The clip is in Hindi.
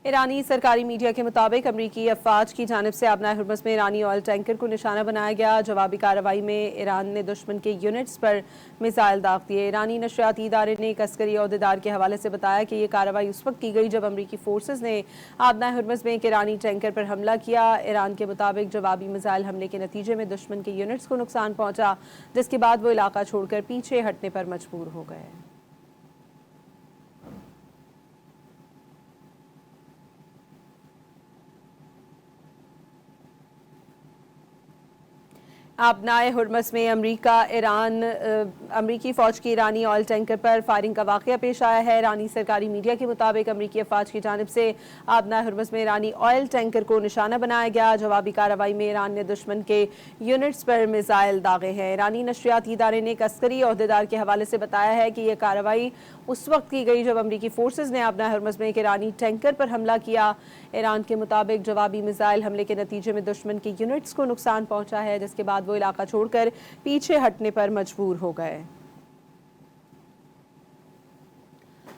ईरानी सरकारी मीडिया के मुताबिक अमरीकी अफवाज की जानिब से आबनाए हुर्मुज़ में ईरानी ऑयल टैंकर को निशाना बनाया गया। जवाबी कार्रवाई में ईरान ने दुश्मन के यूनिट्स पर मिसाइल दाग दिए। ईरानी नशरियाती इदारे ने एक अस्करी अहदेदार के हवाले से बताया कि यह कार्रवाई उस वक्त की गई जब अमरीकी फोर्सेज ने आबनाए हुर्मुज़ में एक ईरानी टैंकर पर हमला किया। ईरान के मुताबिक जवाबी मिसाइल हमले के नतीजे में दुश्मन के यूनिट्स को नुकसान पहुंचा, जिसके बाद वो इलाका छोड़कर पीछे हटने पर मजबूर हो गए। आबनाए हुर्मुज़ में अमरीकी फ़ौज की ईरानी ऑयल टैंकर पर फायरिंग का वाक़या पेश आया है। ईरानी सरकारी मीडिया के मुताबिक अमरीकी अफवाज की जानिब से आबनाए हुर्मुज़ में ईरानी ऑयल टैंकर को निशाना बनाया गया। जवाबी कार्रवाई में ईरान ने दुश्मन के यूनिट्स पर मिसाइल दागे हैं। ईरानी नशरियाती इदारे ने एक अस्करी अहदेदार के हवाले से बताया है कि यह कार्रवाई उस वक्त की गई जब अमरीकी फोर्सेज ने आबनाए हुर्मुज़ में एक ईरानी टैंकर पर हमला किया। ईरान के मुताबिक जवाबी मिसाइल हमले के नतीजे में दुश्मन के यूनिट्स को नुकसान पहुंचा है, जिसके बाद वो इलाका छोड़कर पीछे हटने पर मजबूर हो गए।